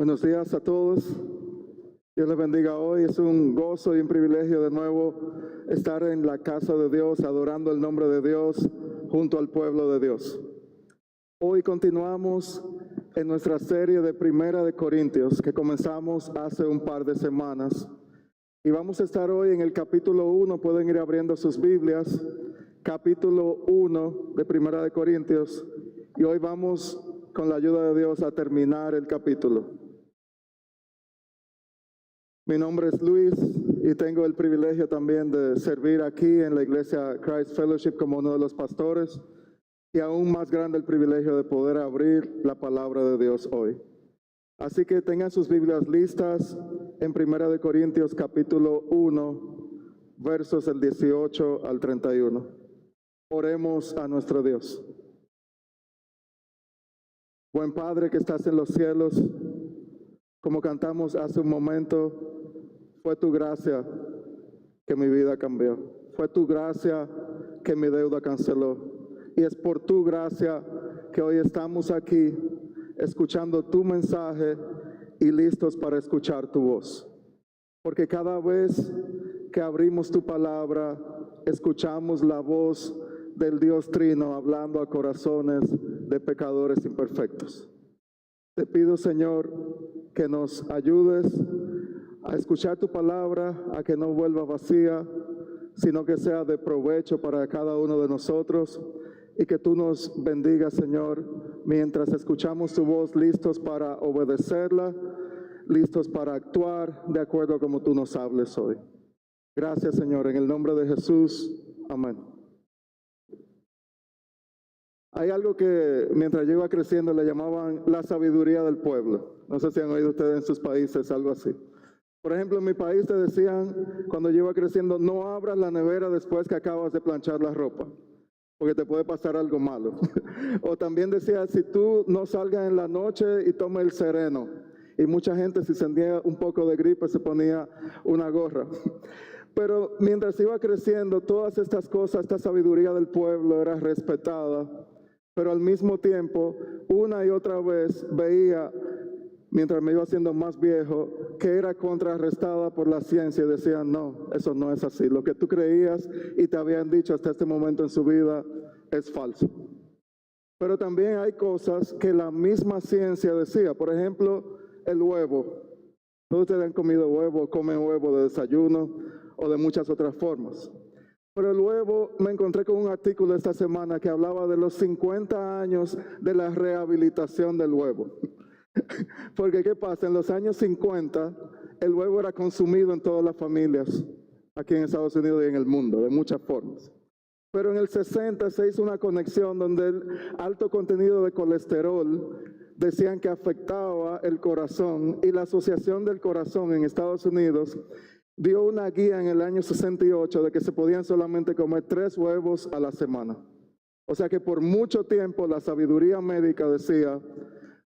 Buenos días a todos. Dios les bendiga hoy. Es un gozo y un privilegio de nuevo estar en la casa de Dios, adorando el nombre de Dios junto al pueblo de Dios. Hoy continuamos en nuestra serie de Primera de Corintios que comenzamos hace un par de semanas. Y vamos a estar hoy en el capítulo 1. Pueden ir abriendo sus Biblias. Capítulo 1 de Primera de Corintios. Y hoy vamos, con la ayuda de Dios, a terminar el capítulo. Mi nombre es Luis y tengo el privilegio también de servir aquí en la iglesia Christ Fellowship como uno de los pastores, y aún más grande el privilegio de poder abrir la palabra de Dios hoy. Así que tengan sus Biblias listas en 1 Corintios capítulo 1, versos del 18 al 31. Oremos a nuestro Dios. Buen Padre que estás en los cielos, como cantamos hace un momento, fue tu gracia que mi vida cambió. Fue tu gracia que mi deuda canceló. Y es por tu gracia que hoy estamos aquí escuchando tu mensaje y listos para escuchar tu voz. Porque cada vez que abrimos tu palabra, escuchamos la voz del Dios Trino hablando a corazones de pecadores imperfectos. Te pido, Señor, que nos ayudes a escuchar tu palabra, a que no vuelva vacía, sino que sea de provecho para cada uno de nosotros, y que tú nos bendigas, Señor, mientras escuchamos tu voz, listos para obedecerla, listos para actuar de acuerdo a como tú nos hables hoy. Gracias, Señor, en el nombre de Jesús. Amén. Hay algo que mientras yo iba creciendo le llamaban la sabiduría del pueblo. No sé si han oído ustedes en sus países algo así. Por ejemplo, en mi país te decían, cuando yo iba creciendo, no abras la nevera después que acabas de planchar la ropa, porque te puede pasar algo malo. O también decía, si tú no salgas en la noche y tomes el sereno. Y mucha gente, si sentía un poco de gripe, se ponía una gorra. Pero mientras iba creciendo, todas estas cosas, esta sabiduría del pueblo era respetada. Pero al mismo tiempo, una y otra vez veía, mientras me iba haciendo más viejo, que era contrarrestada por la ciencia y decían, no, eso no es así. Lo que tú creías y te habían dicho hasta este momento en su vida es falso. Pero también hay cosas que la misma ciencia decía. Por ejemplo, el huevo. Todos ustedes han comido huevo, comen huevo de desayuno o de muchas otras formas. Pero el huevo, me encontré con un artículo esta semana que hablaba de los 50 años de la rehabilitación del huevo. Porque ¿qué pasa? En los años 50, el huevo era consumido en todas las familias, aquí en Estados Unidos y en el mundo, de muchas formas. Pero en el 60 se hizo una conexión donde el alto contenido de colesterol decían que afectaba el corazón, y la Asociación del Corazón en Estados Unidos dio una guía en el año 68 de que se podían solamente comer 3 huevos a la semana. O sea que por mucho tiempo la sabiduría médica decía,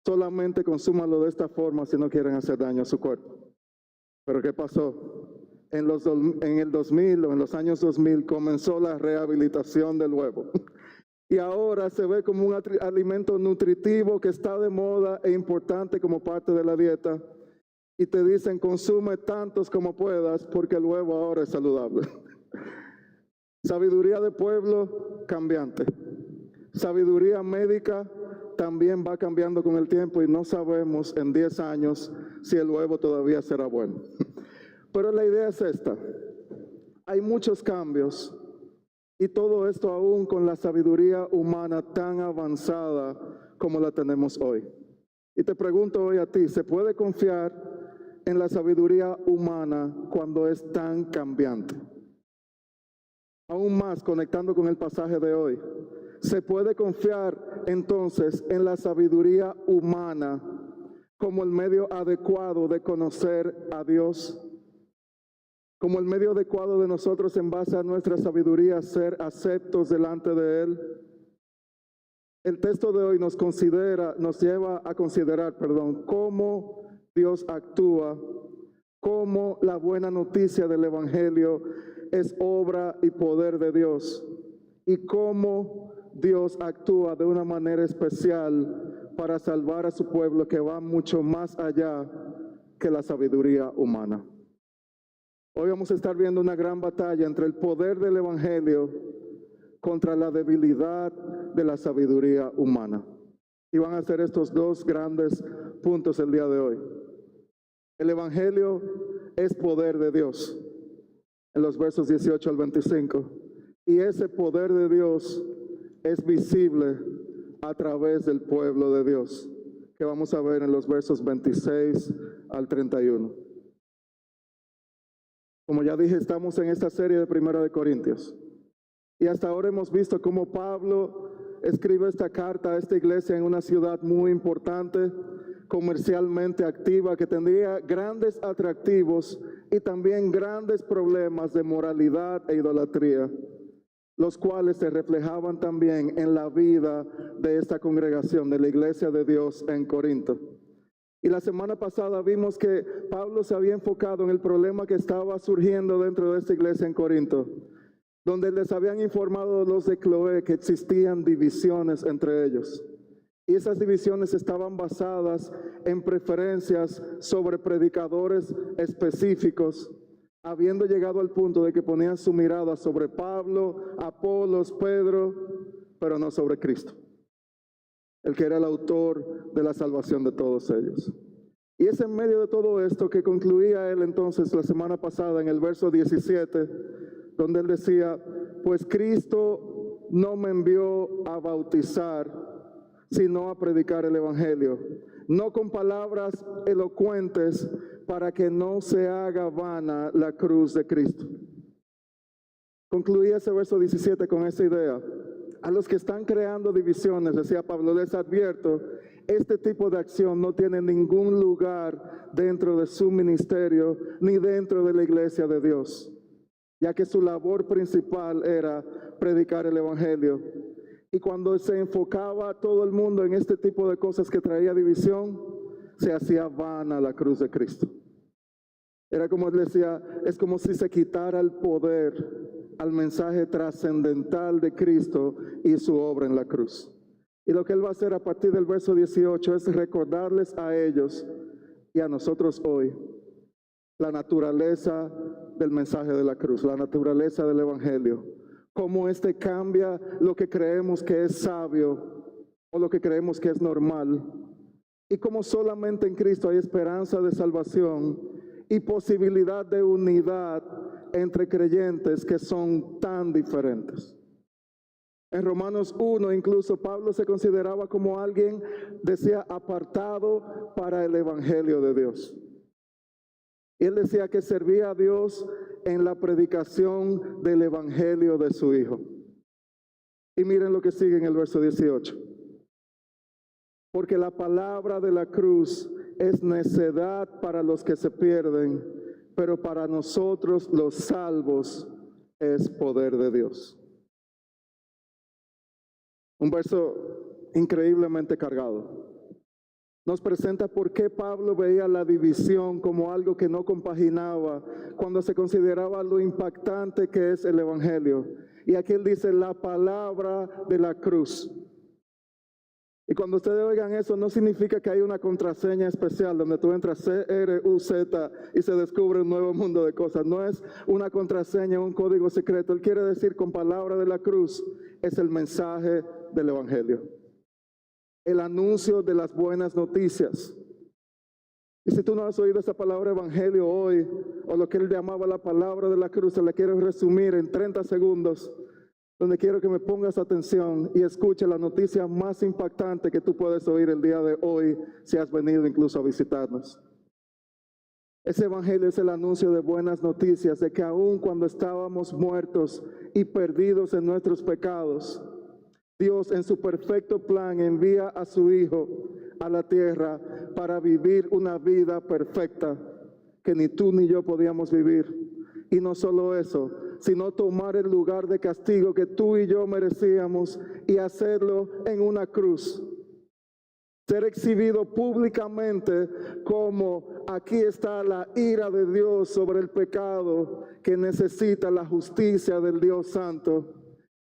solamente consúmalo de esta forma si no quieren hacer daño a su cuerpo. Pero ¿qué pasó? En el 2000 o en los años 2000 comenzó la rehabilitación del huevo. Y ahora se ve como un alimento nutritivo que está de moda e importante como parte de la dieta. Y te dicen, consume tantos como puedas porque el huevo ahora es saludable. Sabiduría de pueblo, cambiante. Sabiduría médica también va cambiando con el tiempo y no sabemos en 10 años si el huevo todavía será bueno. Pero la idea es esta. Hay muchos cambios y todo esto aún con la sabiduría humana tan avanzada como la tenemos hoy. Y te pregunto hoy a ti, ¿se puede confiar en la sabiduría humana cuando es tan cambiante? Aún más, conectando con el pasaje de hoy, ¿se puede confiar entonces en la sabiduría humana como el medio adecuado de conocer a Dios? Como el medio adecuado de nosotros, en base a nuestra sabiduría, ser aceptos delante de Él. El texto de hoy nos lleva a considerar, cómo Dios actúa, cómo la buena noticia del Evangelio es obra y poder de Dios, y cómo Dios actúa de una manera especial para salvar a su pueblo que va mucho más allá que la sabiduría humana. Hoy vamos a estar viendo una gran batalla entre el poder del Evangelio contra la debilidad de la sabiduría humana. Y van a ser estos dos grandes puntos el día de hoy. El Evangelio es poder de Dios, en los versos 18 al 25. Y ese poder de Dios es visible a través del pueblo de Dios, que vamos a ver en los versos 26 al 31. Como ya dije, estamos en esta serie de Primera de Corintios. Y hasta ahora hemos visto cómo Pablo escribe esta carta a esta iglesia en una ciudad muy importante, comercialmente activa, que tendría grandes atractivos y también grandes problemas de moralidad e idolatría, los cuales se reflejaban también en la vida de esta congregación, de la iglesia de Dios en Corinto. Y la semana pasada vimos que Pablo se había enfocado en el problema que estaba surgiendo dentro de esta iglesia en Corinto, donde les habían informado los de Cloé que existían divisiones entre ellos. Y esas divisiones estaban basadas en preferencias sobre predicadores específicos, habiendo llegado al punto de que ponían su mirada sobre Pablo, Apolos, Pedro, pero no sobre Cristo, el que era el autor de la salvación de todos ellos. Y es en medio de todo esto que concluía él entonces la semana pasada en el verso 17, donde él decía, pues Cristo no me envió a bautizar, sino a predicar el Evangelio, no con palabras elocuentes, para que no se haga vana la cruz de Cristo. Concluía ese verso 17 con esa idea. A los que están creando divisiones, decía Pablo, les advierto, este tipo de acción no tiene ningún lugar dentro de su ministerio, ni dentro de la iglesia de Dios, ya que su labor principal era predicar el Evangelio. Y cuando se enfocaba todo el mundo en este tipo de cosas que traía división, se hacía vana la cruz de Cristo. Era como él decía, es como si se quitara el poder al mensaje trascendental de Cristo y su obra en la cruz. Y lo que él va a hacer a partir del verso 18 es recordarles a ellos y a nosotros hoy la naturaleza del mensaje de la cruz, la naturaleza del Evangelio, cómo este cambia lo que creemos que es sabio o lo que creemos que es normal, y cómo solamente en Cristo hay esperanza de salvación y posibilidad de unidad entre creyentes que son tan diferentes. En Romanos 1 incluso Pablo se consideraba como alguien, decía, apartado para el Evangelio de Dios. Y él decía que servía a Dios en la predicación del Evangelio de su Hijo. Y miren lo que sigue en el verso 18. Porque la palabra de la cruz es necedad para los que se pierden, pero para nosotros los salvos es poder de Dios. Un verso increíblemente cargado. Nos presenta por qué Pablo veía la división como algo que no compaginaba cuando se consideraba lo impactante que es el Evangelio. Y aquí él dice la palabra de la cruz. Y cuando ustedes oigan eso, no significa que hay una contraseña especial donde tú entras C-R-U-Z y se descubre un nuevo mundo de cosas. No es una contraseña, un código secreto. Él quiere decir con palabra de la cruz es el mensaje del Evangelio. El anuncio de las buenas noticias. Y si tú no has oído esa palabra evangelio hoy, o lo que él llamaba la palabra de la cruz, se la quiero resumir en 30 segundos, donde quiero que me pongas atención y escuche la noticia más impactante que tú puedes oír el día de hoy, si has venido incluso a visitarnos. Ese evangelio es el anuncio de buenas noticias, de que aun cuando estábamos muertos y perdidos en nuestros pecados, Dios en su perfecto plan envía a su Hijo a la tierra para vivir una vida perfecta que ni tú ni yo podíamos vivir. Y no solo eso, sino tomar el lugar de castigo que tú y yo merecíamos y hacerlo en una cruz. Ser exhibido públicamente como aquí está la ira de Dios sobre el pecado que necesita la justicia del Dios Santo.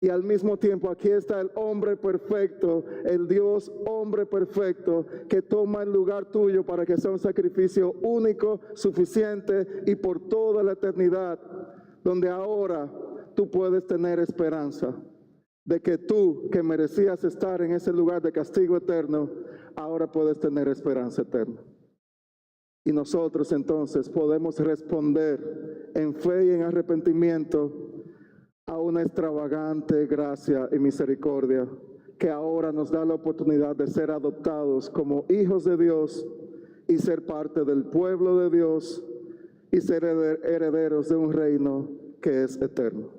Y al mismo tiempo aquí está el hombre perfecto, el Dios hombre perfecto, que toma el lugar tuyo para que sea un sacrificio único, suficiente y por toda la eternidad, donde ahora tú puedes tener esperanza de que tú, que merecías estar en ese lugar de castigo eterno, ahora puedes tener esperanza eterna. Y nosotros entonces podemos responder en fe y en arrepentimiento a una extravagante gracia y misericordia que ahora nos da la oportunidad de ser adoptados como hijos de Dios y ser parte del pueblo de Dios y ser herederos de un reino que es eterno.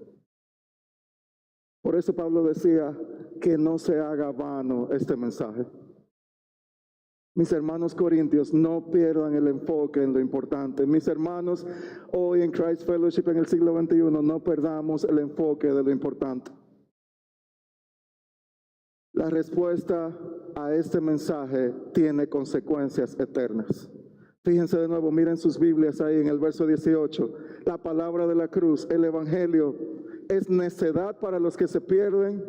Por eso Pablo decía que no se haga vano este mensaje. Mis hermanos corintios, no pierdan el enfoque en lo importante. Mis hermanos, hoy en Christ Fellowship en el siglo XXI, no perdamos el enfoque de lo importante. La respuesta a este mensaje tiene consecuencias eternas. Fíjense de nuevo, miren sus Biblias ahí en el verso 18. La palabra de la cruz, el evangelio, es necedad para los que se pierden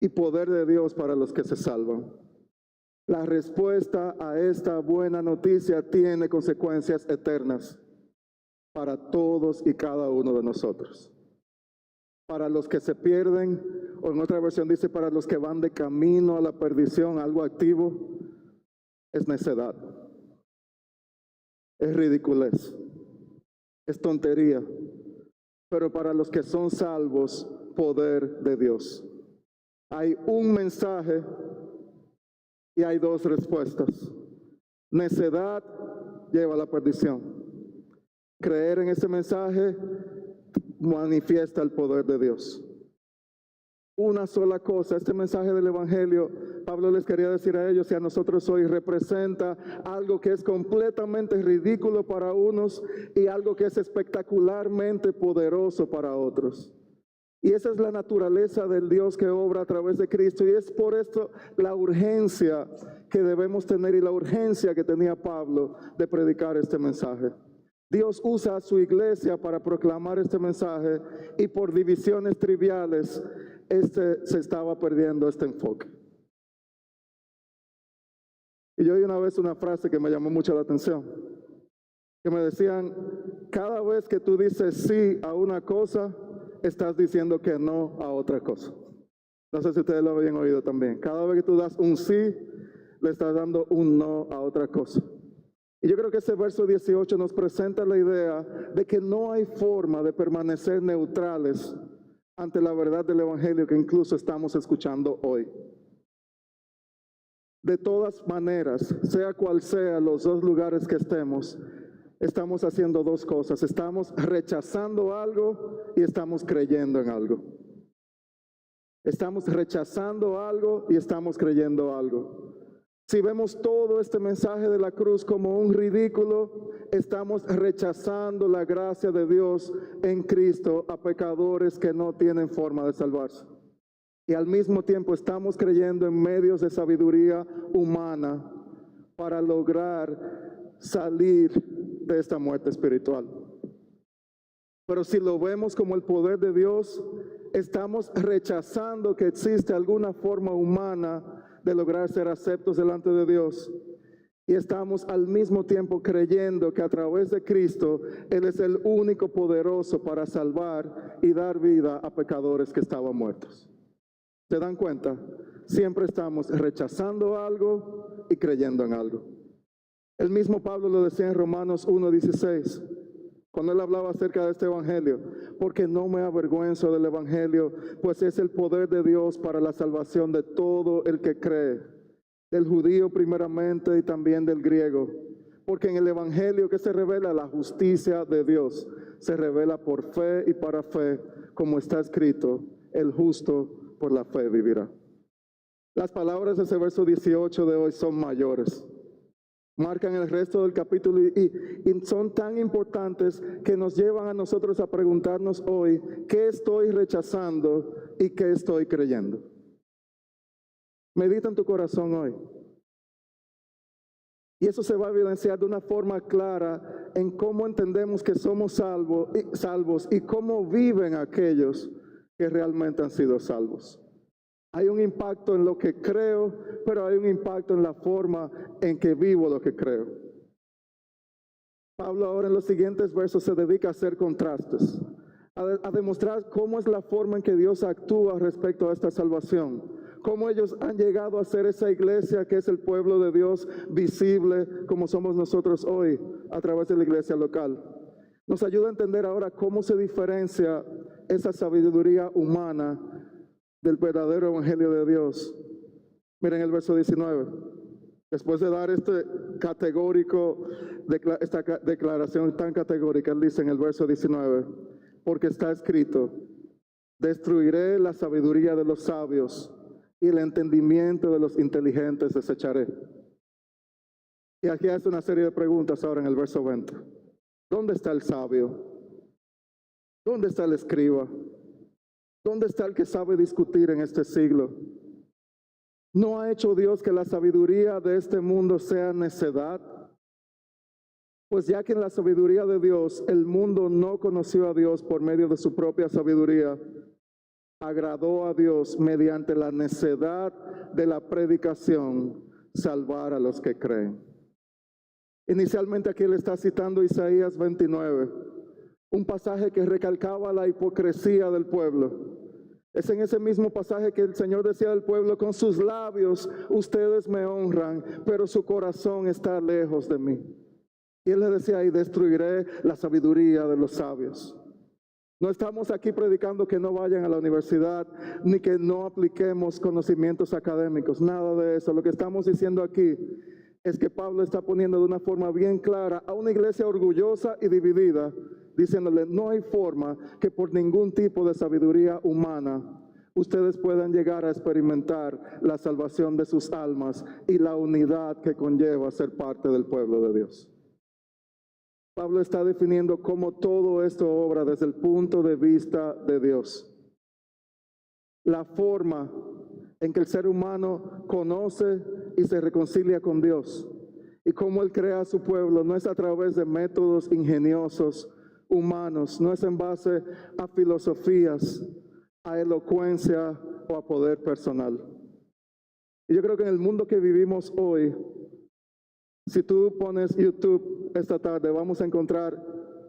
y poder de Dios para los que se salvan. La respuesta a esta buena noticia tiene consecuencias eternas para todos y cada uno de nosotros. Para los que se pierden, o en otra versión dice para los que van de camino a la perdición, algo activo, es necedad, es ridiculez, es tontería. Pero para los que son salvos, poder de Dios. Hay un mensaje y hay dos respuestas. Necedad lleva a la perdición. Creer en ese mensaje manifiesta el poder de Dios. Una sola cosa, este mensaje del evangelio, Pablo les quería decir a ellos y a nosotros hoy, representa algo que es completamente ridículo para unos y algo que es espectacularmente poderoso para otros. Y esa es la naturaleza del Dios que obra a través de Cristo. Y es por esto la urgencia que debemos tener y la urgencia que tenía Pablo de predicar este mensaje. Dios usa a su iglesia para proclamar este mensaje y por divisiones triviales se estaba perdiendo este enfoque. Y yo oí una vez una frase que me llamó mucho la atención, que me decían, cada vez que tú dices sí a una cosa, estás diciendo que no a otra cosa. No sé si ustedes lo habían oído también. Cada vez que tú das un sí, le estás dando un no a otra cosa. Y yo creo que ese verso 18 nos presenta la idea de que no hay forma de permanecer neutrales ante la verdad del evangelio que incluso estamos escuchando hoy. De todas maneras, sea cual sea los dos lugares que estemos haciendo dos cosas. Estamos rechazando algo y estamos creyendo en algo. Estamos rechazando algo y estamos creyendo algo. Si vemos todo este mensaje de la cruz como un ridículo, estamos rechazando la gracia de Dios en Cristo a pecadores que no tienen forma de salvarse. Y al mismo tiempo estamos creyendo en medios de sabiduría humana para lograr salir de esta muerte espiritual. Pero si lo vemos como el poder de Dios, estamos rechazando que existe alguna forma humana de lograr ser aceptos delante de Dios. Y estamos al mismo tiempo creyendo que a través de Cristo, Él es el único poderoso para salvar y dar vida a pecadores que estaban muertos. ¿Se dan cuenta? Siempre estamos rechazando algo y creyendo en algo. El mismo Pablo lo decía en Romanos 1:16, cuando él hablaba acerca de este evangelio, porque no me avergüenzo del evangelio, pues es el poder de Dios para la salvación de todo el que cree, del judío primeramente y también del griego, porque en el evangelio que se revela la justicia de Dios, se revela por fe y para fe, como está escrito, el justo por la fe vivirá. Las palabras de ese verso 18 de hoy son mayores. Marcan el resto del capítulo y son tan importantes que nos llevan a nosotros a preguntarnos hoy, ¿qué estoy rechazando y qué estoy creyendo? Medita en tu corazón hoy. Y eso se va a evidenciar de una forma clara en cómo entendemos que somos salvos y cómo viven aquellos que realmente han sido salvos. Hay un impacto en lo que creo, pero hay un impacto en la forma en que vivo lo que creo. Pablo ahora en los siguientes versos se dedica a hacer contrastes, a demostrar cómo es la forma en que Dios actúa respecto a esta salvación, cómo ellos han llegado a ser esa iglesia que es el pueblo de Dios visible como somos nosotros hoy a través de la iglesia local. Nos ayuda a entender ahora cómo se diferencia esa sabiduría humana del verdadero evangelio de Dios. Miren el verso 19. Después de dar esta declaración tan categórica, él dice en el verso 19, porque está escrito, destruiré la sabiduría de los sabios y el entendimiento de los inteligentes desecharé. Y aquí hace una serie de preguntas ahora en el verso 20. ¿Dónde está el sabio? ¿Dónde está el escriba? ¿Dónde está el que sabe discutir en este siglo? ¿No ha hecho Dios que la sabiduría de este mundo sea necedad? Pues ya que en la sabiduría de Dios el mundo no conoció a Dios por medio de su propia sabiduría, agradó a Dios mediante la necedad de la predicación salvar a los que creen. Inicialmente aquí él está citando Isaías 29, un pasaje que recalcaba la hipocresía del pueblo. Es en ese mismo pasaje que el Señor decía al pueblo, con sus labios ustedes me honran, pero su corazón está lejos de mí. Y él le decía, y destruiré la sabiduría de los sabios. No estamos aquí predicando que no vayan a la universidad, ni que no apliquemos conocimientos académicos, nada de eso. Lo que estamos diciendo aquí es que Pablo está poniendo de una forma bien clara a una iglesia orgullosa y dividida, diciéndole, no hay forma que por ningún tipo de sabiduría humana ustedes puedan llegar a experimentar la salvación de sus almas y la unidad que conlleva ser parte del pueblo de Dios. Pablo está definiendo cómo todo esto obra desde el punto de vista de Dios. La forma en que el ser humano conoce y se reconcilia con Dios y cómo Él crea a su pueblo no es a través de métodos ingeniosos humanos, no es en base a filosofías, a elocuencia o a poder personal. Y yo creo que en el mundo que vivimos hoy, si tú pones YouTube esta tarde, vamos a encontrar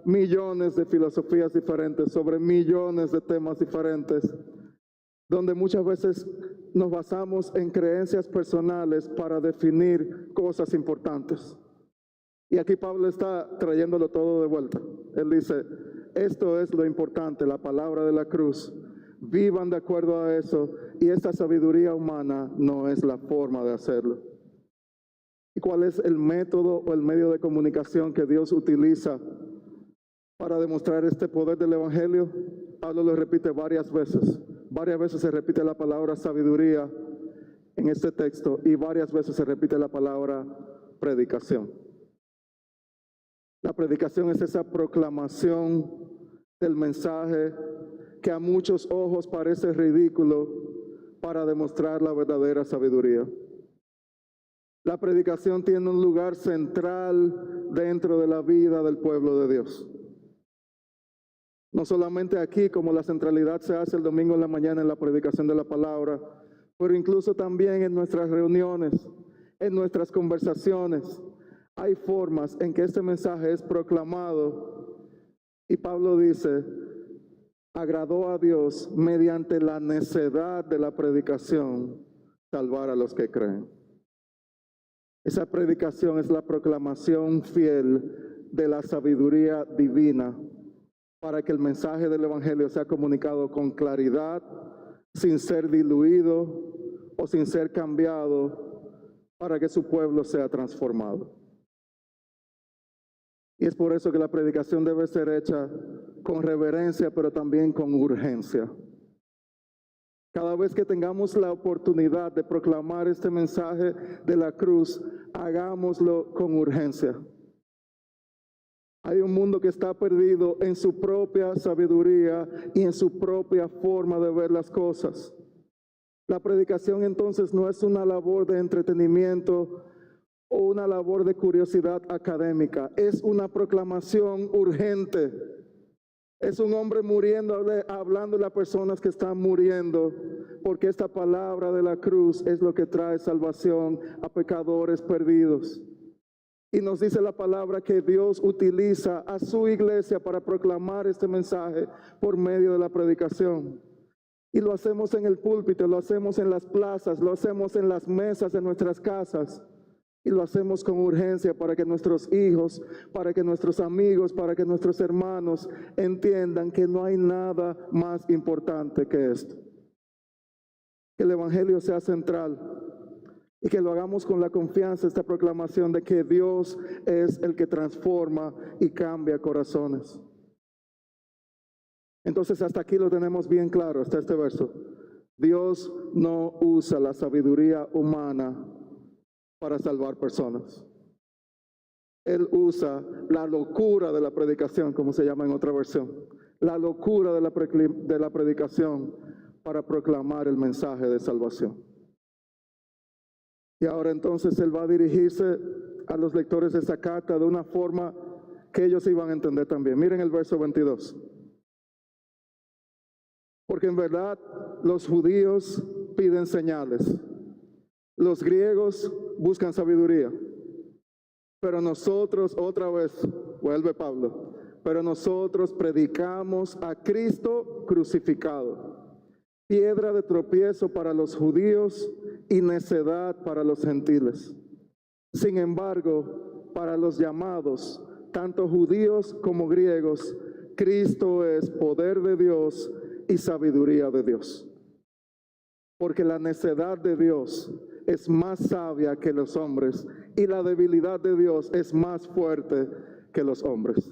millones de filosofías diferentes sobre millones de temas diferentes, donde muchas veces nos basamos en creencias personales para definir cosas importantes. Y aquí Pablo está trayéndolo todo de vuelta. Él dice, esto es lo importante, la palabra de la cruz. Vivan de acuerdo a eso, y esta sabiduría humana no es la forma de hacerlo. ¿Y cuál es el método o el medio de comunicación que Dios utiliza para demostrar este poder del evangelio? Pablo lo repite varias veces. Varias veces se repite la palabra sabiduría en este texto y varias veces se repite la palabra predicación. La predicación es esa proclamación del mensaje que a muchos ojos parece ridículo para demostrar la verdadera sabiduría. La predicación tiene un lugar central dentro de la vida del pueblo de Dios. No solamente aquí, como la centralidad se hace el domingo en la mañana en la predicación de la palabra, pero incluso también en nuestras reuniones, en nuestras conversaciones. Hay formas en que este mensaje es proclamado y Pablo dice, agradó a Dios mediante la necedad de la predicación salvar a los que creen. Esa predicación es la proclamación fiel de la sabiduría divina para que el mensaje del evangelio sea comunicado con claridad, sin ser diluido o sin ser cambiado, para que su pueblo sea transformado. Y es por eso que la predicación debe ser hecha con reverencia, pero también con urgencia. Cada vez que tengamos la oportunidad de proclamar este mensaje de la cruz, hagámoslo con urgencia. Hay un mundo que está perdido en su propia sabiduría y en su propia forma de ver las cosas. La predicación entonces no es una labor de entretenimiento o una labor de curiosidad académica, es una proclamación urgente Es un hombre muriendo, hablando a personas que están muriendo, porque esta palabra de la cruz es lo que trae salvación a pecadores perdidos. Y nos dice la palabra que Dios utiliza a su iglesia para proclamar este mensaje por medio de la predicación. Y lo hacemos en el púlpito, lo hacemos en las plazas, lo hacemos en las mesas de nuestras casas. Y lo hacemos con urgencia para que nuestros hijos, para que nuestros amigos, para que nuestros hermanos entiendan que no hay nada más importante que esto. Que el Evangelio sea central y que lo hagamos con la confianza, esta proclamación de que Dios es el que transforma y cambia corazones. Entonces hasta aquí lo tenemos bien claro, hasta este verso. Dios no usa la sabiduría humana para salvar personas. Él usa la locura de la predicación, como se llama en otra versión. La locura de la predicación para proclamar el mensaje de salvación. Y ahora entonces Él va a dirigirse a los lectores de esa carta de una forma que ellos iban a entender también. Miren el verso 22. Porque en verdad los judíos piden señales. Los griegos buscan sabiduría, pero nosotros, otra vez, vuelve Pablo, pero nosotros predicamos a Cristo crucificado, piedra de tropiezo para los judíos y necedad para los gentiles. Sin embargo, para los llamados, tanto judíos como griegos, Cristo es poder de Dios y sabiduría de Dios. Porque la necedad de Dios es más sabia que los hombres y la debilidad de Dios es más fuerte que los hombres.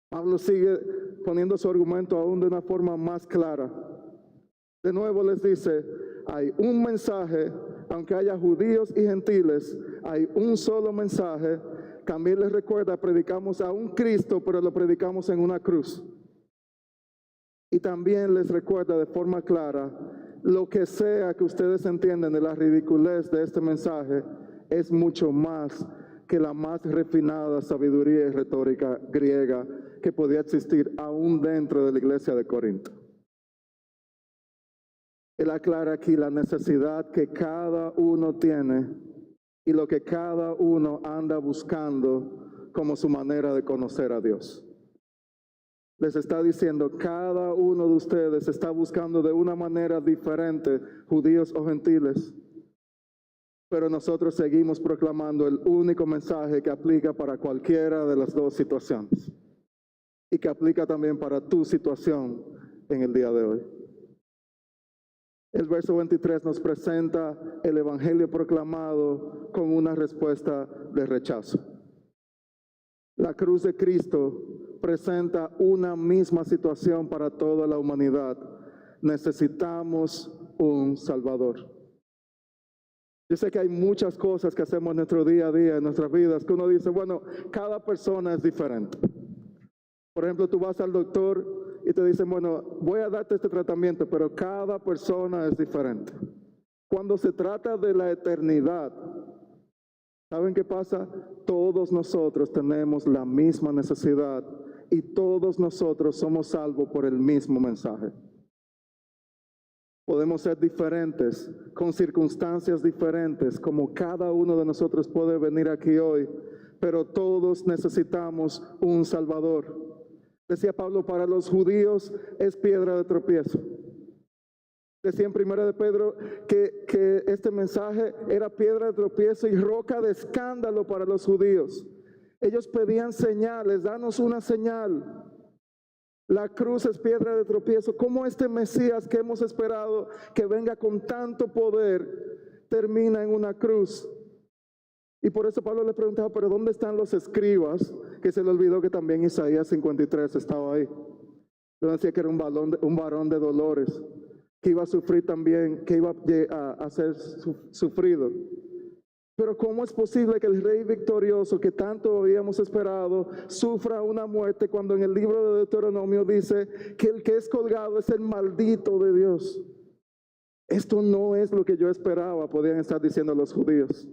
Pablo sigue poniendo su argumento aún de una forma más clara. De nuevo les dice, hay un mensaje, aunque haya judíos y gentiles, hay un solo mensaje. También les recuerda, predicamos a un Cristo, pero lo predicamos en una cruz. Y también les recuerda de forma clara, lo que sea que ustedes entiendan de la ridiculez de este mensaje es mucho más que la más refinada sabiduría y retórica griega que podía existir aún dentro de la iglesia de Corinto. Él aclara aquí la necesidad que cada uno tiene y lo que cada uno anda buscando como su manera de conocer a Dios. Les está diciendo, cada uno de ustedes está buscando de una manera diferente, judíos o gentiles. Pero nosotros seguimos proclamando el único mensaje que aplica para cualquiera de las dos situaciones. Y que aplica también para tu situación en el día de hoy. El verso 23 nos presenta el evangelio proclamado con una respuesta de rechazo. La cruz de Cristo presenta una misma situación para toda la humanidad. Necesitamos un Salvador. Yo sé que hay muchas cosas que hacemos en nuestro día a día, en nuestras vidas, que uno dice, bueno, cada persona es diferente. Por ejemplo, tú vas al doctor y te dicen, bueno, voy a darte este tratamiento, pero cada persona es diferente. Cuando se trata de la eternidad, ¿saben qué pasa? Todos nosotros tenemos la misma necesidad y todos nosotros somos salvos por el mismo mensaje. Podemos ser diferentes, con circunstancias diferentes, como cada uno de nosotros puede venir aquí hoy, pero todos necesitamos un Salvador. Decía Pablo, para los judíos es piedra de tropiezo. Decía en 1 de Pedro que este mensaje era piedra de tropiezo y roca de escándalo para los judíos. Ellos pedían señales, danos una señal. La cruz es piedra de tropiezo. ¿Cómo este Mesías que hemos esperado que venga con tanto poder termina en una cruz? Y por eso Pablo le preguntaba, ¿pero dónde están los escribas? Que se le olvidó que también Isaías 53 estaba ahí. Yo decía que era un varón de dolores, que iba a sufrir también, que iba a ser sufrido. Pero ¿cómo es posible que el rey victorioso que tanto habíamos esperado sufra una muerte cuando en el libro de Deuteronomio dice que el que es colgado es el maldito de Dios? Esto no es lo que yo esperaba, podían estar diciendo los judíos.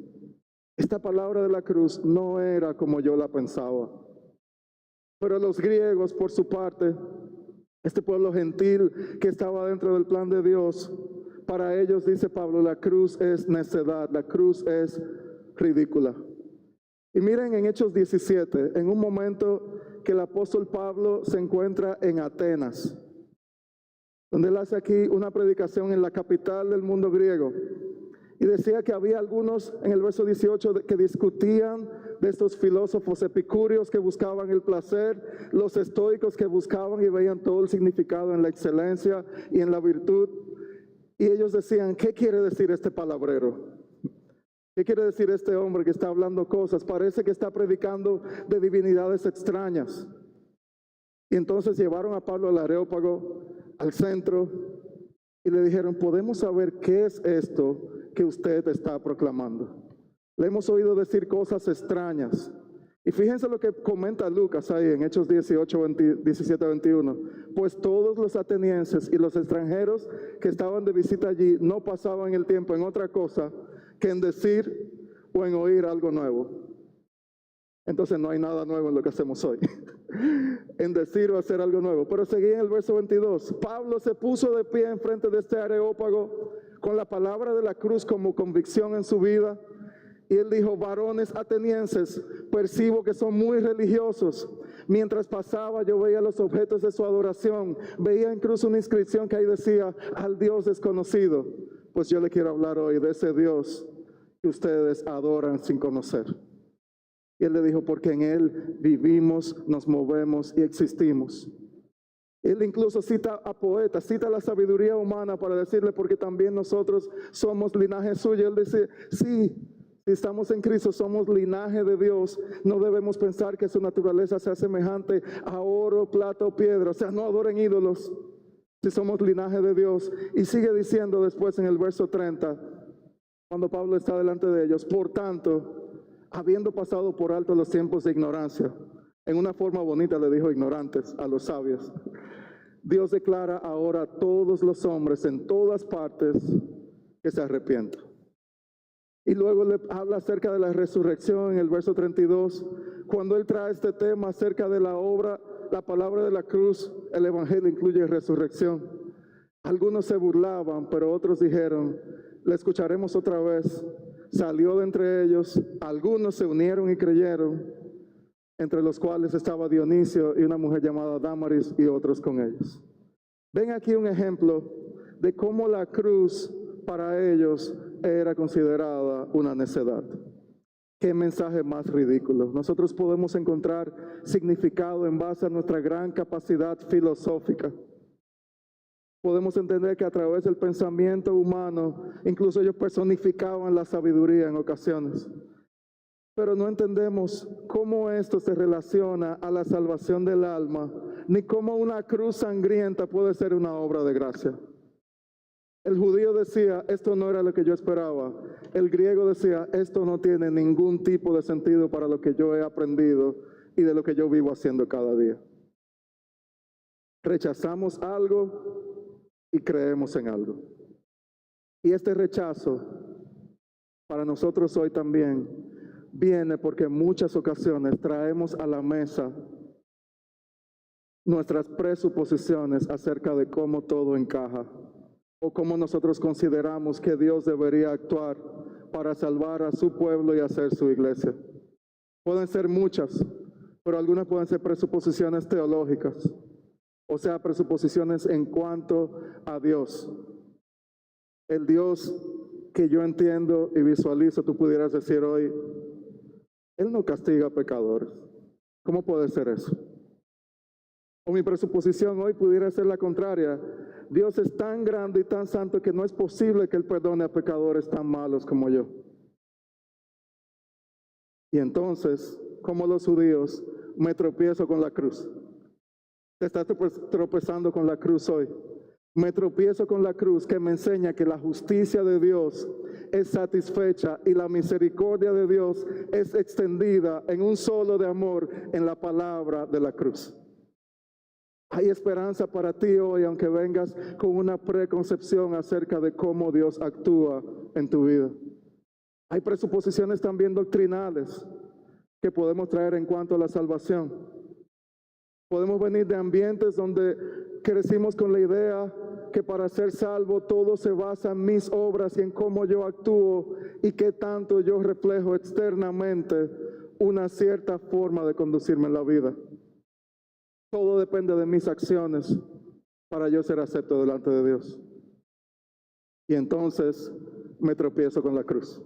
Esta palabra de la cruz no era como yo la pensaba. Pero los griegos, por su parte, Este pueblo gentil que estaba dentro del plan de Dios, para ellos, dice Pablo, la cruz es necedad, la cruz es ridícula. Y miren en Hechos 17, en un momento que el apóstol Pablo se encuentra en Atenas, donde él hace aquí una predicación en la capital del mundo griego. Y decía que había algunos, en el verso 18, que discutían de estos filósofos epicúreos que buscaban el placer, los estoicos que buscaban y veían todo el significado en la excelencia y en la virtud. Y ellos decían, ¿qué quiere decir este palabrero? ¿Qué quiere decir este hombre que está hablando cosas? Parece que está predicando de divinidades extrañas. Y entonces llevaron a Pablo al Areópago, al centro, y le dijeron, ¿podemos saber qué es esto que usted está proclamando? Le hemos oído decir cosas extrañas. Y fíjense lo que comenta Lucas ahí en Hechos 18, 17, 21. Pues todos los atenienses y los extranjeros que estaban de visita allí no pasaban el tiempo en otra cosa que en decir o en oír algo nuevo. Entonces no hay nada nuevo en lo que hacemos hoy. En decir o hacer algo nuevo. Pero seguí en el verso 22. Pablo se puso de pie en frente de este Areópago con la palabra de la cruz como convicción en su vida. Y él dijo, varones atenienses, percibo que son muy religiosos. Mientras pasaba yo veía los objetos de su adoración. Veía incluso una inscripción que ahí decía, al Dios desconocido. Pues yo le quiero hablar hoy de ese Dios que ustedes adoran sin conocer. Y él le dijo, porque en Él vivimos, nos movemos y existimos. Él incluso cita a poetas, cita la sabiduría humana para decirle, porque también nosotros somos linaje suyo. Él dice, sí, si estamos en Cristo, somos linaje de Dios. No debemos pensar que su naturaleza sea semejante a oro, plata o piedra. O sea, no adoren ídolos si somos linaje de Dios. Y sigue diciendo después en el verso 30, cuando Pablo está delante de ellos, por tanto, habiendo pasado por alto los tiempos de ignorancia, en una forma bonita le dijo ignorantes a los sabios, Dios declara ahora a todos los hombres en todas partes que se arrepientan. Y luego le habla acerca de la resurrección en el verso 32, cuando él trae este tema acerca de la obra, la palabra de la cruz, el evangelio incluye resurrección. Algunos se burlaban, pero otros dijeron, le escucharemos otra vez. Salió de entre ellos, algunos se unieron y creyeron, entre los cuales estaba Dionisio y una mujer llamada Dámaris y otros con ellos. Ven aquí un ejemplo de cómo la cruz para ellos era considerada una necedad. Qué mensaje más ridículo. Nosotros podemos encontrar significado en base a nuestra gran capacidad filosófica. Podemos entender que a través del pensamiento humano, incluso ellos personificaban la sabiduría en ocasiones. Pero no entendemos cómo esto se relaciona a la salvación del alma, ni cómo una cruz sangrienta puede ser una obra de gracia. El judío decía, esto no era lo que yo esperaba. El griego decía, esto no tiene ningún tipo de sentido para lo que yo he aprendido y de lo que yo vivo haciendo cada día. Rechazamos algo y creemos en algo. Y este rechazo, para nosotros hoy también, viene porque en muchas ocasiones traemos a la mesa nuestras presuposiciones acerca de cómo todo encaja, o cómo nosotros consideramos que Dios debería actuar para salvar a su pueblo y hacer su iglesia. Pueden ser muchas, pero algunas pueden ser presuposiciones teológicas. O sea, presuposiciones en cuanto a Dios. El Dios que yo entiendo y visualizo, tú pudieras decir hoy, Él no castiga a pecadores. ¿Cómo puede ser eso? O mi presuposición hoy pudiera ser la contraria. Dios es tan grande y tan santo que no es posible que Él perdone a pecadores tan malos como yo. Y entonces, como los judíos, me tropiezo con la cruz. Te estás tropezando con la cruz hoy. Me tropiezo con la cruz que me enseña que la justicia de Dios es satisfecha y la misericordia de Dios es extendida en un solo de amor en la palabra de la cruz. Hay esperanza para ti hoy, aunque vengas con una preconcepción acerca de cómo Dios actúa en tu vida. Hay presuposiciones también doctrinales que podemos traer en cuanto a la salvación. Podemos venir de ambientes donde crecimos con la idea que para ser salvo todo se basa en mis obras y en cómo yo actúo y qué tanto yo reflejo externamente una cierta forma de conducirme en la vida. Todo depende de mis acciones para yo ser acepto delante de Dios. Y entonces me tropiezo con la cruz,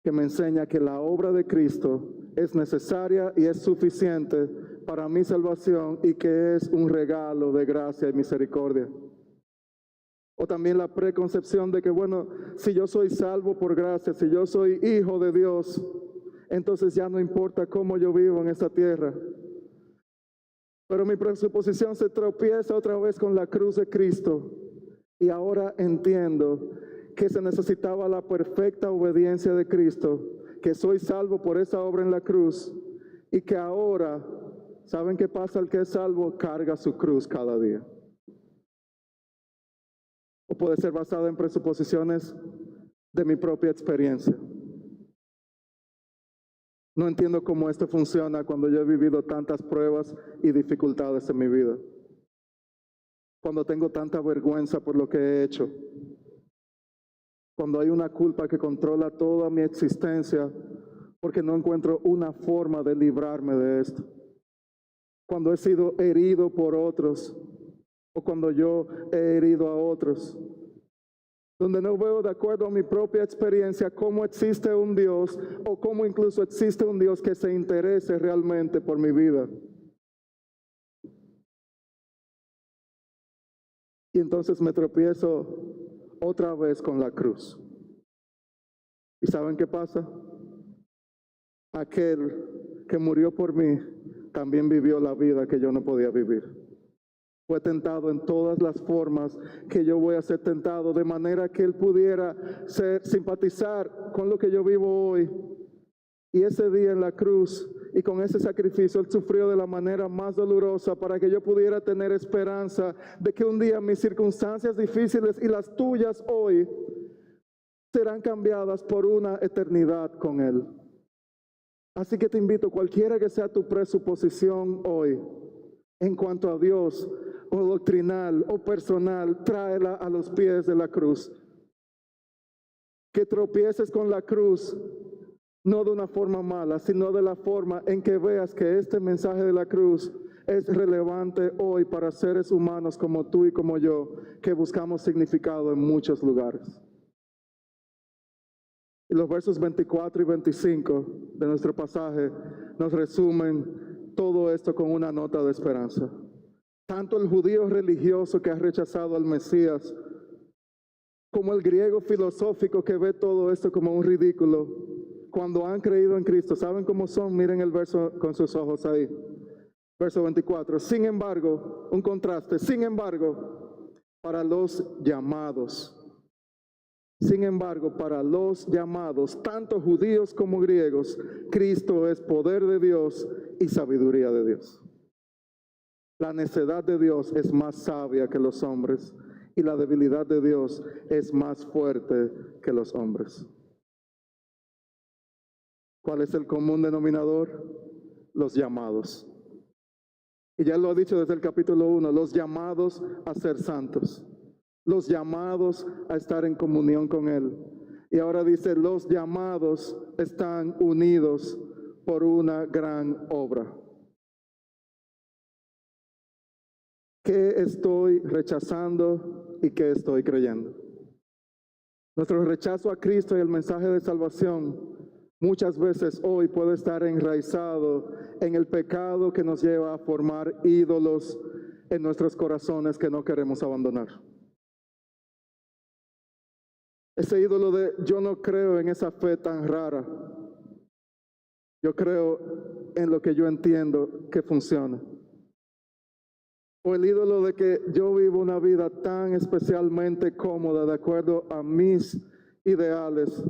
que me enseña que la obra de Cristo es necesaria y es suficiente para mi salvación y que es un regalo de gracia y misericordia. O también la preconcepción de que, bueno, si yo soy salvo por gracia, si yo soy hijo de Dios, entonces ya no importa cómo yo vivo en esta tierra. Pero mi presuposición se tropieza otra vez con la cruz de Cristo. Y ahora entiendo que se necesitaba la perfecta obediencia de Cristo, que soy salvo por esa obra en la cruz y que ahora, ¿saben qué pasa? El que es salvo carga su cruz cada día. O puede ser basada en presuposiciones de mi propia experiencia. No entiendo cómo esto funciona cuando yo he vivido tantas pruebas y dificultades en mi vida. Cuando tengo tanta vergüenza por lo que he hecho. Cuando hay una culpa que controla toda mi existencia porque no encuentro una forma de librarme de esto. Cuando he sido herido por otros o cuando yo he herido a otros. Donde no veo de acuerdo a mi propia experiencia cómo existe un Dios o cómo incluso existe un Dios que se interese realmente por mi vida. Y entonces me tropiezo otra vez con la cruz. ¿Y saben qué pasa? Aquel que murió por mí también vivió la vida que yo no podía vivir. Fue tentado en todas las formas que yo voy a ser tentado, de manera que Él pudiera simpatizar con lo que yo vivo hoy. Y ese día en la cruz y con ese sacrificio, Él sufrió de la manera más dolorosa para que yo pudiera tener esperanza de que un día mis circunstancias difíciles y las tuyas hoy serán cambiadas por una eternidad con Él. Así que te invito, cualquiera que sea tu presuposición hoy, en cuanto a Dios, o doctrinal, o personal, tráela a los pies de la cruz. Que tropieces con la cruz, no de una forma mala, sino de la forma en que veas que este mensaje de la cruz es relevante hoy para seres humanos como tú y como yo, que buscamos significado en muchos lugares. Y los versos 24 y 25 de nuestro pasaje nos resumen todo esto con una nota de esperanza. Tanto el judío religioso que ha rechazado al Mesías, como el griego filosófico que ve todo esto como un ridículo, cuando han creído en Cristo, ¿saben cómo son? Miren el verso con sus ojos ahí. Verso 24. Sin embargo, un contraste. Sin embargo, para los llamados. Sin embargo, para los llamados, tanto judíos como griegos, Cristo es poder de Dios y sabiduría de Dios. La necedad de Dios es más sabia que los hombres y la debilidad de Dios es más fuerte que los hombres. ¿Cuál es el común denominador? Los llamados. Y ya lo ha dicho desde el capítulo 1, los llamados a ser santos. Los llamados a estar en comunión con Él. Y ahora dice, los llamados están unidos por una gran obra. ¿Qué estoy rechazando y qué estoy creyendo? Nuestro rechazo a Cristo y el mensaje de salvación muchas veces hoy puede estar enraizado en el pecado que nos lleva a formar ídolos en nuestros corazones que no queremos abandonar. Ese ídolo de yo no creo en esa fe tan rara. Yo creo en lo que yo entiendo que funciona. O el ídolo de que yo vivo una vida tan especialmente cómoda de acuerdo a mis ideales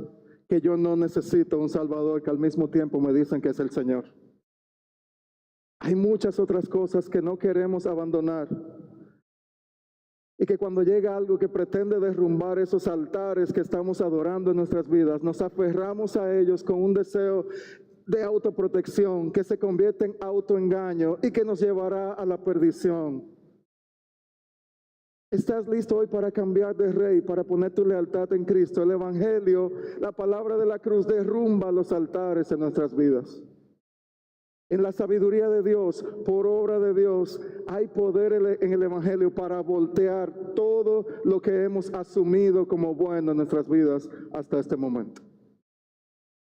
que yo no necesito un Salvador que al mismo tiempo me dicen que es el Señor. Hay muchas otras cosas que no queremos abandonar. Y que cuando llega algo que pretende derrumbar esos altares que estamos adorando en nuestras vidas, nos aferramos a ellos con un deseo de autoprotección que se convierte en autoengaño y que nos llevará a la perdición. ¿Estás listo hoy para cambiar de rey, para poner tu lealtad en Cristo? El Evangelio, la palabra de la cruz, derrumba los altares en nuestras vidas. En la sabiduría de Dios, por obra de Dios, hay poder en el Evangelio para voltear todo lo que hemos asumido como bueno en nuestras vidas hasta este momento.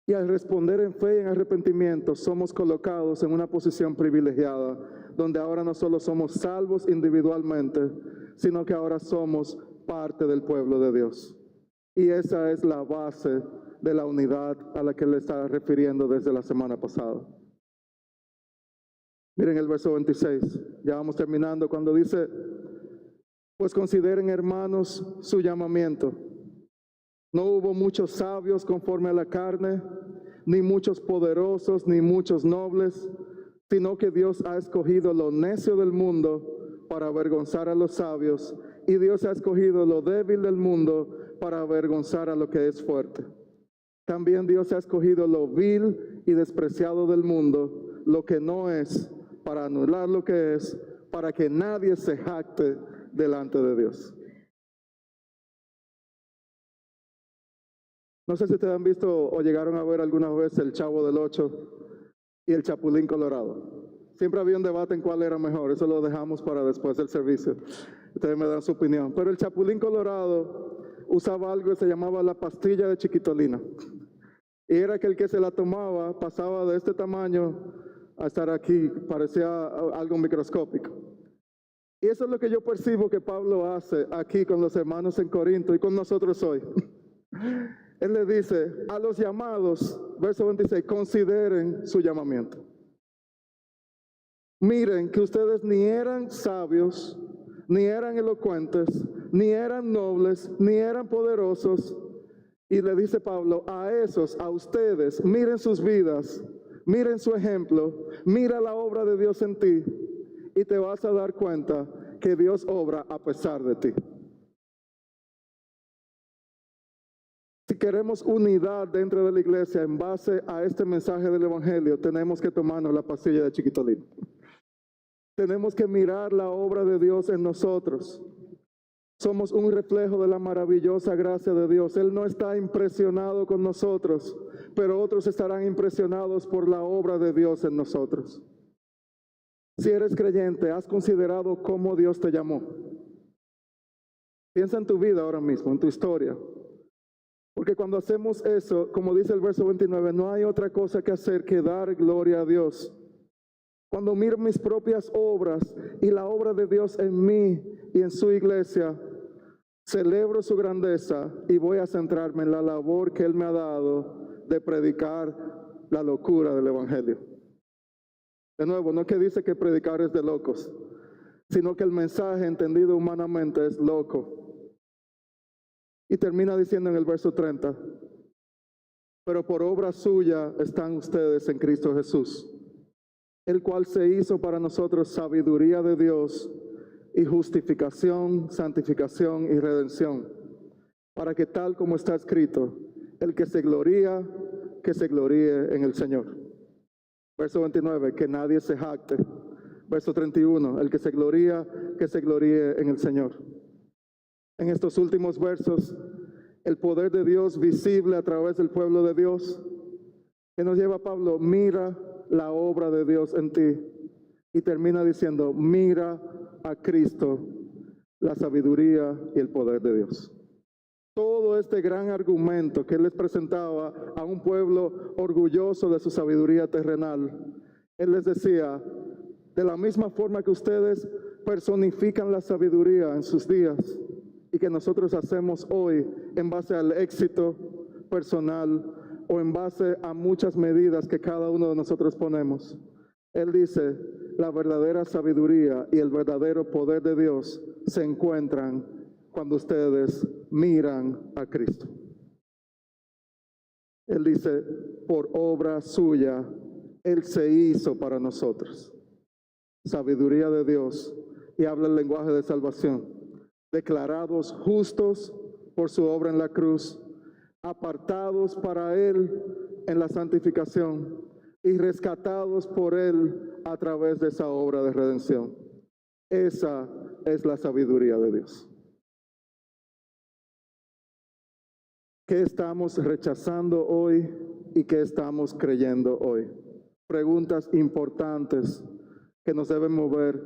Y al responder en fe y en arrepentimiento, somos colocados en una posición privilegiada, donde ahora no solo somos salvos individualmente, sino que ahora somos parte del pueblo de Dios. Y esa es la base de la unidad a la que le estaba refiriendo desde la semana pasada. Miren el verso 26, ya vamos terminando, cuando dice, pues consideren, hermanos, su llamamiento. No hubo muchos sabios conforme a la carne, ni muchos poderosos, ni muchos nobles, sino que Dios ha escogido lo necio del mundo para avergonzar a los sabios, y Dios ha escogido lo débil del mundo para avergonzar a lo que es fuerte. También Dios ha escogido lo vil y despreciado del mundo, lo que no es, para anular lo que es, para que nadie se jacte delante de Dios. No sé si ustedes han visto o llegaron a ver alguna vez El Chavo del Ocho y El Chapulín Colorado. Siempre había un debate en cuál era mejor, eso lo dejamos para después del servicio. Ustedes me dan su opinión. Pero el Chapulín Colorado usaba algo que se llamaba la pastilla de chiquitolina. Y era que el que se la tomaba pasaba de este tamaño a estar aquí, parecía algo microscópico. Y eso es lo que yo percibo que Pablo hace aquí con los hermanos en Corinto y con nosotros hoy. Él le dice a los llamados, verso 26, consideren su llamamiento. Miren que ustedes ni eran sabios, ni eran elocuentes, ni eran nobles, ni eran poderosos. Y le dice Pablo, a esos, a ustedes, miren sus vidas, miren su ejemplo, mira la obra de Dios en ti, y te vas a dar cuenta que Dios obra a pesar de ti. Si queremos unidad dentro de la iglesia en base a este mensaje del Evangelio, tenemos que tomarnos la pastilla de chiquitolina. Tenemos que mirar la obra de Dios en nosotros. Somos un reflejo de la maravillosa gracia de Dios. Él no está impresionado con nosotros, pero otros estarán impresionados por la obra de Dios en nosotros. Si eres creyente, ¿has considerado cómo Dios te llamó? Piensa en tu vida ahora mismo, en tu historia. Porque cuando hacemos eso, como dice el verso 29, no hay otra cosa que hacer que dar gloria a Dios. Cuando miro mis propias obras y la obra de Dios en mí y en su iglesia, celebro su grandeza y voy a centrarme en la labor que Él me ha dado de predicar la locura del Evangelio. De nuevo, no que dice que predicar es de locos, sino que el mensaje entendido humanamente es loco. Y termina diciendo en el verso 30, pero por obra suya están ustedes en Cristo Jesús, el cual se hizo para nosotros sabiduría de Dios y justificación, santificación y redención, para que tal como está escrito, el que se gloríe en el Señor. Verso 29, que nadie se jacte. Verso 31, el que se gloríe en el Señor. En estos últimos versos, el poder de Dios visible a través del pueblo de Dios, que nos lleva a Pablo, mira la obra de Dios en ti. Y termina diciendo, mira a Cristo, la sabiduría y el poder de Dios. Todo este gran argumento que Él les presentaba a un pueblo orgulloso de su sabiduría terrenal, Él les decía, de la misma forma que ustedes personifican la sabiduría en sus días, y que nosotros hacemos hoy en base al éxito personal o en base a muchas medidas que cada uno de nosotros ponemos. Él dice, la verdadera sabiduría y el verdadero poder de Dios se encuentran cuando ustedes miran a Cristo. Él dice, por obra suya, Él se hizo para nosotros. Sabiduría de Dios, y habla el lenguaje de salvación. Declarados justos por su obra en la cruz, apartados para Él en la santificación, y rescatados por Él a través de esa obra de redención. Esa es la sabiduría de Dios. ¿Qué estamos rechazando hoy y qué estamos creyendo hoy? Preguntas importantes que nos deben mover,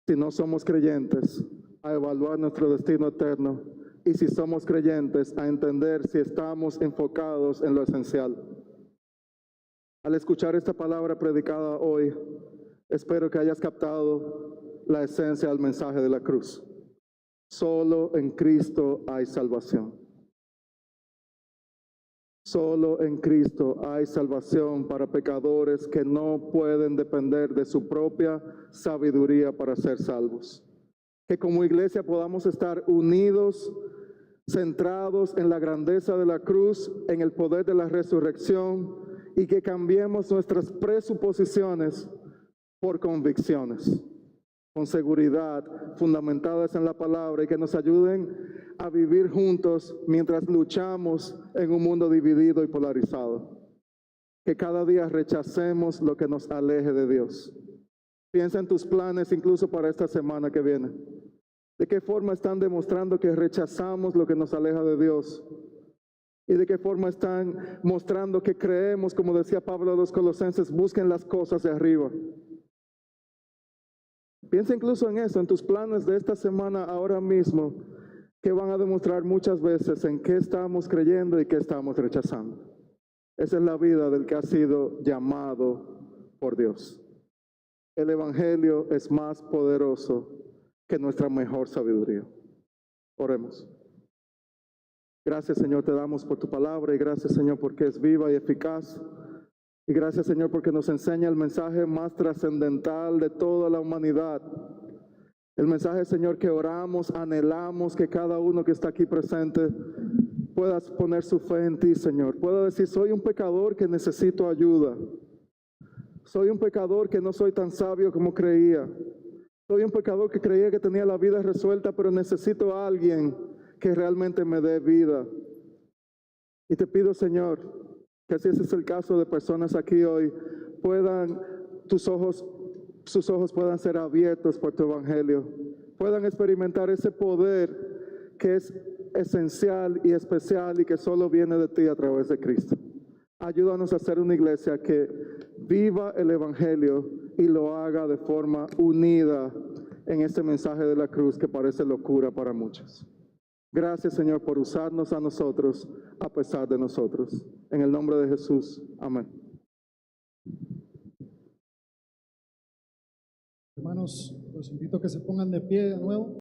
si no somos creyentes, a evaluar nuestro destino eterno, y si somos creyentes, a entender si estamos enfocados en lo esencial. Al escuchar esta palabra predicada hoy, espero que hayas captado la esencia del mensaje de la cruz. Solo en Cristo hay salvación. Solo en Cristo hay salvación para pecadores que no pueden depender de su propia sabiduría para ser salvos. Que como iglesia podamos estar unidos, centrados en la grandeza de la cruz, en el poder de la resurrección, y que cambiemos nuestras presuposiciones por convicciones, con seguridad, fundamentadas en la palabra, y que nos ayuden a vivir juntos mientras luchamos en un mundo dividido y polarizado. Que cada día rechacemos lo que nos aleje de Dios. Piensa en tus planes incluso para esta semana que viene. ¿De qué forma están demostrando que rechazamos lo que nos aleja de Dios? ¿Y de qué forma están mostrando que creemos, como decía Pablo a los Colosenses, busquen las cosas de arriba? Piensa incluso en eso, en tus planes de esta semana ahora mismo, que van a demostrar muchas veces en qué estamos creyendo y qué estamos rechazando. Esa es la vida del que ha sido llamado por Dios. El Evangelio es más poderoso que nuestra mejor sabiduría. Oremos. Gracias, Señor, te damos por tu palabra, y gracias, Señor, porque es viva y eficaz. Y gracias, Señor, porque nos enseña el mensaje más trascendental de toda la humanidad. El mensaje, Señor, que oramos, anhelamos que cada uno que está aquí presente pueda poner su fe en ti, Señor. Pueda decir, soy un pecador que necesito ayuda. Soy un pecador que no soy tan sabio como creía. Soy un pecador que creía que tenía la vida resuelta, pero necesito a alguien que realmente me dé vida. Y te pido, Señor, que si ese es el caso de personas aquí hoy, sus ojos puedan ser abiertos por tu evangelio, puedan experimentar ese poder que es esencial y especial y que solo viene de ti a través de Cristo. Ayúdanos a ser una iglesia que viva el evangelio y lo haga de forma unida en este mensaje de la cruz que parece locura para muchos. Gracias, Señor, por usarnos a nosotros a pesar de nosotros. En el nombre de Jesús. Amén. Hermanos, los invito a que se pongan de pie de nuevo.